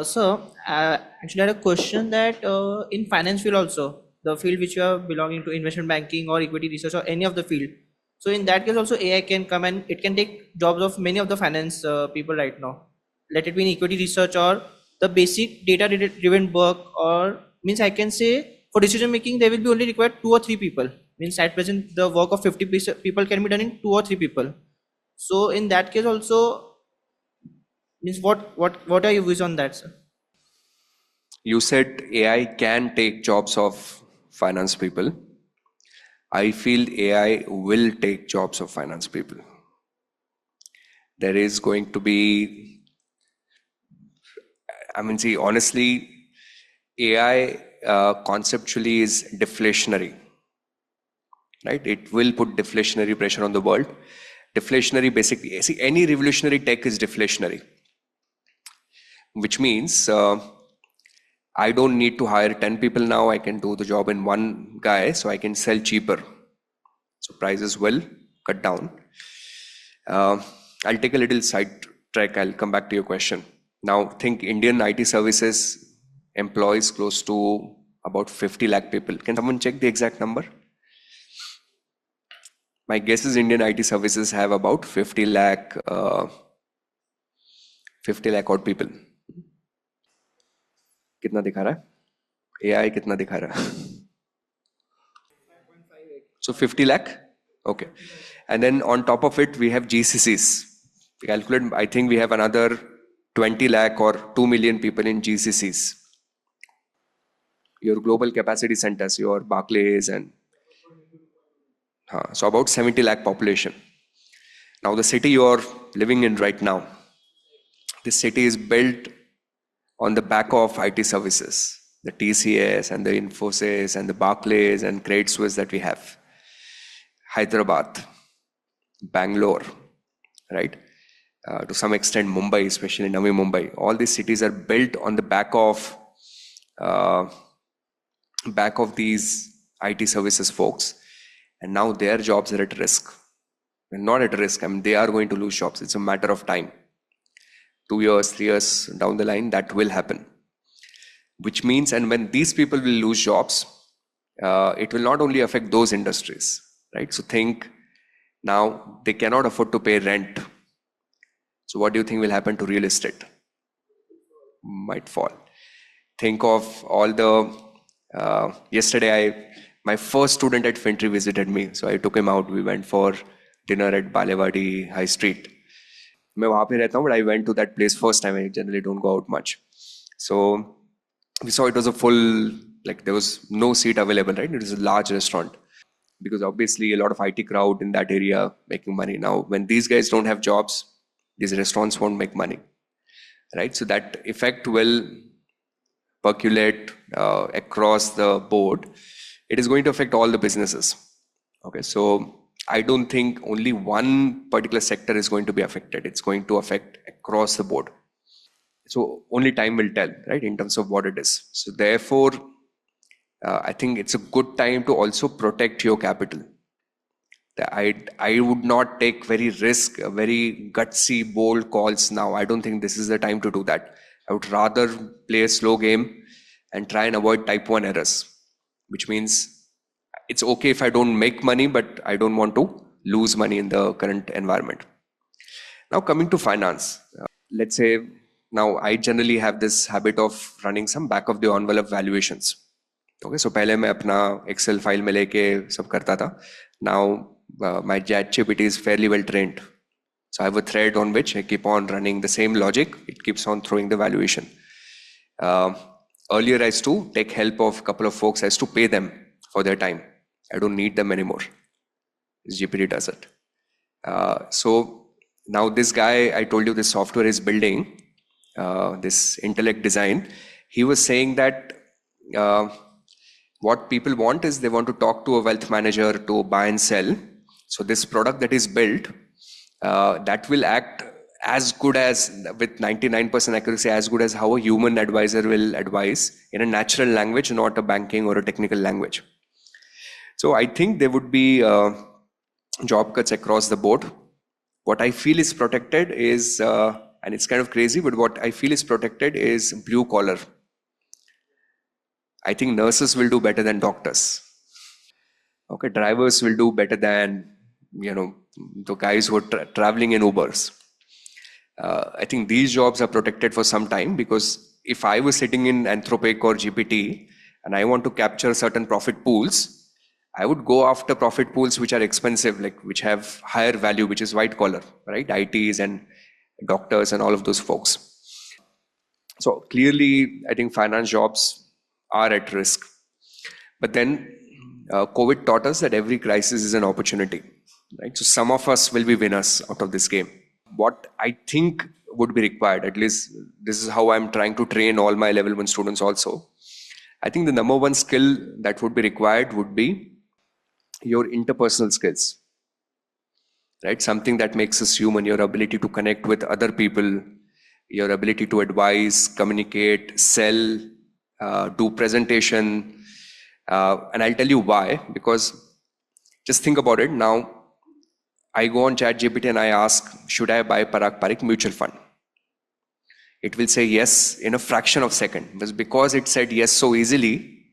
Sir, actually, I had a question that in finance field also, the field which you are belonging to, investment banking or equity research or any of the field. So in that case also AI can come and it can take jobs of many of the finance people right now. Let it be in equity research or the basic data driven work, or means I can say for decision making there will be only required two or three people. Means at present the work of 50 people can be done in two or three people. So in that case also, means what are your views on that, sir? You said AI can take jobs of finance people. I feel AI will take jobs of finance people. There is going to be, see, honestly, AI conceptually is deflationary, right? It will put deflationary pressure on the world. Deflationary, basically, see, any revolutionary tech is deflationary, which means I don't need to hire 10 people now. I can do the job in one guy, so I can sell cheaper. So prices will cut down. I'll take a little side track. I'll come back to your question. Now, think Indian IT services employs close to about 50 lakh people. Can someone check the exact number? My guess is Indian IT services have about 50 lakh odd people. कितना दिखा रहा है? AI कितना दिखा रहा है? So 50 lakh? Okay. And then on top of it, we have GCCs. We calculate, I think we have another 20 lakh or 2 million people in GCCs. Your global capacity centers, your Barclays and so about 70 lakh population. Now the city you're living in right now, this city is built on the back of IT services, the TCS and the Infosys and the Barclays and Credit Suisse that we have. Hyderabad, Bangalore, right? To some extent Mumbai, especially Navi Mumbai. All these cities are built on the back of these IT services folks. And now their jobs are at risk. They're not at risk. They are going to lose jobs. It's a matter of time. 2 years, 3 years down the line, that will happen. Which means, and when these people will lose jobs, it will not only affect those industries, right? So think now they cannot afford to pay rent. So what do you think will happen to real estate? Might fall. Think of all the, yesterday my first student at FinTree visited me. So I took him out. We went for dinner at Balewadi High Street. मैं वहाँ पे रहता हूँ, but I went to that place first time. I generally don't go out much. So we saw it was a full, like there was no seat available, right? It was a large restaurant because obviously a lot of IT crowd in that area making money. Now, when these guys don't have jobs, these restaurants won't make money, right? So that effect will percolate across the board. It is going to affect all the businesses. Okay, so I don't think only one particular sector is going to be affected. It's going to affect across the board. So only time will tell, right, in terms of what it is. So therefore, I think it's a good time to also protect your capital. I would not take very gutsy, bold calls now. I don't think this is the time to do that. I would rather play a slow game and try and avoid type 1 errors, which means it's okay if I don't make money, but I don't want to lose money in the current environment. Now coming to finance, let's say now I generally have this habit of running some back of the envelope valuations. Okay, so पहले मैं अपना Excel file में लेके सब करता था. Now my ChatGPT is fairly well trained. So I have a thread on which I keep on running the same logic. It keeps on throwing the valuation. Earlier I used to take help of a couple of folks. I used to pay them for their time. I don't need them anymore. GPT does it. So now this guy, I told you this software is building, this intellect design. He was saying that what people want is they want to talk to a wealth manager to buy and sell. So this product that is built, that will act as good as, with 99% accuracy, as good as how a human advisor will advise in a natural language, not a banking or a technical language. So I think there would be job cuts across the board. What I feel is protected is And it's kind of crazy, but what I feel is protected is blue collar. I think nurses will do better than doctors. Okay, drivers will do better than, the guys who are traveling in Ubers. I think these jobs are protected for some time, because if I was sitting in Anthropic or GPT and I want to capture certain profit pools, I would go after profit pools which are expensive, like which have higher value, which is white collar, right? ITs and doctors and all of those folks. So clearly, I think finance jobs are at risk. But then COVID taught us that every crisis is an opportunity, right? So some of us will be winners out of this game. What I think would be required, at least this is how I'm trying to train all my level 1 students also. I think the number one skill that would be required would be your interpersonal skills, right? Something that makes us human, your ability to connect with other people, your ability to advise, communicate, sell, do presentation. And I'll tell you why, because just think about it. Now, I go on ChatGPT and I ask, should I buy Parag Parikh mutual fund? It will say yes in a fraction of a second. But because it said yes so easily,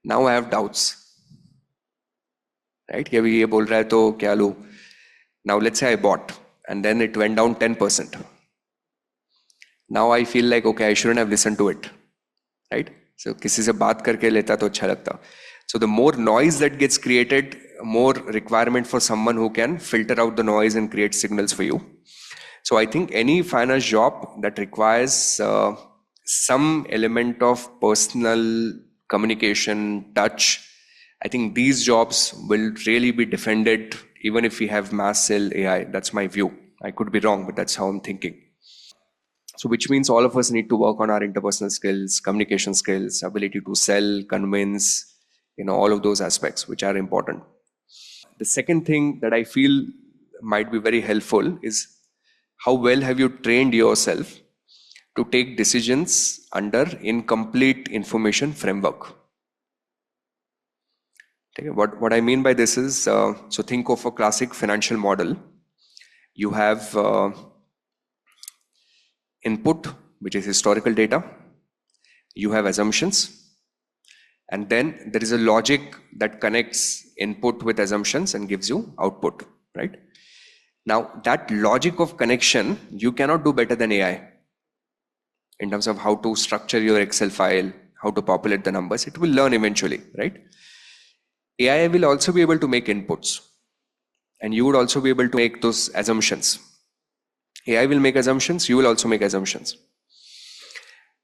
now I have doubts. Right? कि अभी ये बोल रहा है तो क्या लूं? Now let's say I bought and then it went down 10%. Now I feel like, okay, I shouldn't have listened to it. Right? So किसी से बात करके लेता तो अच्छा लगता. So the more noise that gets created, more requirement for someone who can filter out the noise and create signals for you. So I think any finance job that requires some element of personal communication, touch, I think these jobs will really be defended even if we have mass sell AI. That's my view. I could be wrong, but that's how I'm thinking. So which means all of us need to work on our interpersonal skills, communication skills, ability to sell, convince, all of those aspects which are important. The second thing that I feel might be very helpful is how well have you trained yourself to take decisions under incomplete information framework. Okay, what I mean by this is, so think of a classic financial model. You have input, which is historical data. You have assumptions. And then there is a logic that connects input with assumptions and gives you output, right? Now, that logic of connection, you cannot do better than AI in terms of how to structure your Excel file, how to populate the numbers. It will learn eventually, right? AI will also be able to make inputs, and you would also be able to make those assumptions. AI will make assumptions, you will also make assumptions.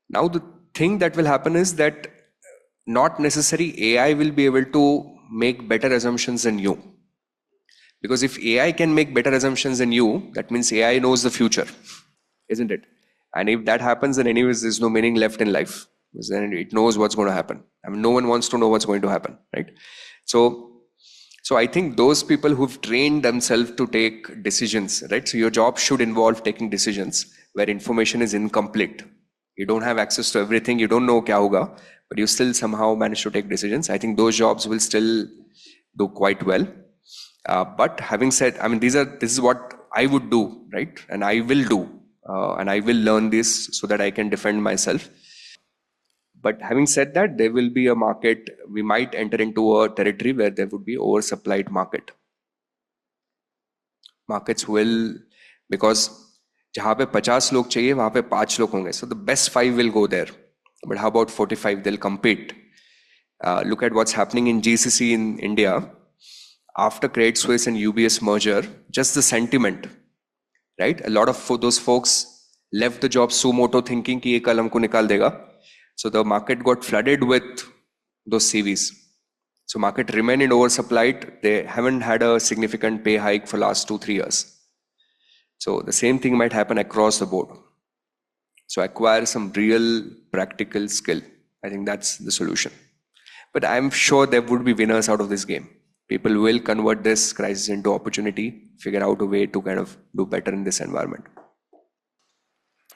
Now, the thing that will happen is that not necessarily AI will be able to make better assumptions than you. Because if AI can make better assumptions than you, that means AI knows the future, isn't it? And if that happens, then anyways, there's no meaning left in life. Because then it knows what's going to happen. I mean, no one wants to know what's going to happen, right? So I think those people who've trained themselves to take decisions, right? So your job should involve taking decisions where information is incomplete. You don't have access to everything. You don't know kya hoga, but you still somehow manage to take decisions. I think those jobs will still do quite well. But having said, I mean, this is what I would do, right? And I will do, and I will learn this so that I can defend myself. But having said that, there will be a market. We might enter into a territory where there would be oversupplied market. Markets will, because जहाँ पे 50 लोग चाहिए वहाँ पे 5 लोग होंगे. So the best 5 will go there. But how about 45? They'll compete. Look at what's happening in GCC in India. After Credit Suisse and UBS merger, just the sentiment, right? A lot of those folks left the job suo moto thinking कि ये कल हमको निकाल देगा. So the market got flooded with those CVs. So market remained oversupplied. They haven't had a significant pay hike for last 2-3 years. So the same thing might happen across the board. So acquire some real practical skill. I think that's the solution. But I'm sure there would be winners out of this game. People will convert this crisis into opportunity, figure out a way to kind of do better in this environment.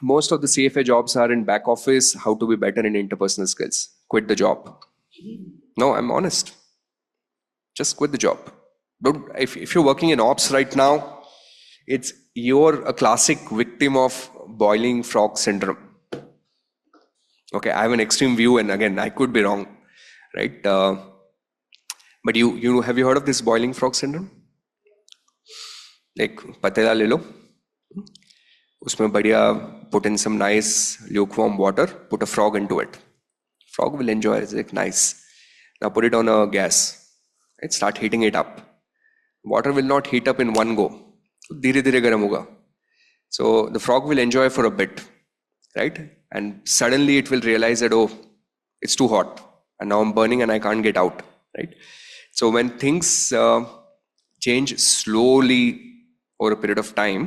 Most of the CFA jobs are in back office, how to be better in interpersonal skills. Quit the job. No, I'm honest. Just quit the job. If you're working in ops right now, you're a classic victim of boiling frog syndrome. Okay, I have an extreme view, and again, I could be wrong, right? But you have you heard of this boiling frog syndrome? Like patela le lo, उसमें बढ़िया put in some nice lukewarm water, put a frog into it. Frog will enjoy it. It's like nice. Now put it on a gas. Right? Start heating it up. Water will not heat up in one go. धीरे धीरे गर्म होगा. So the frog will enjoy for a bit, right? And suddenly it will realize that, oh, it's too hot, and now I'm burning and I can't get out, right? So when things change slowly over a period of time,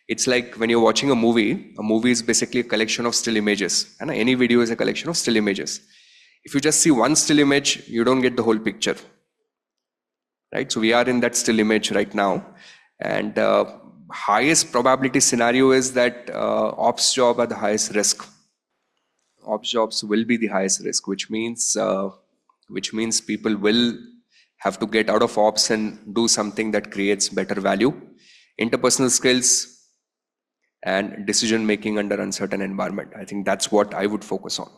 it's like when you're watching a movie is basically a collection of still images, and any video is a collection of still images. If you just see one still image, you don't get the whole picture, right? So we are in that still image right now, and highest probability scenario is that ops job are the highest risk. Ops jobs will be the highest risk, which means people will have to get out of ops and do something that creates better value, interpersonal skills, and decision making under uncertain environment. I think that's what I would focus on.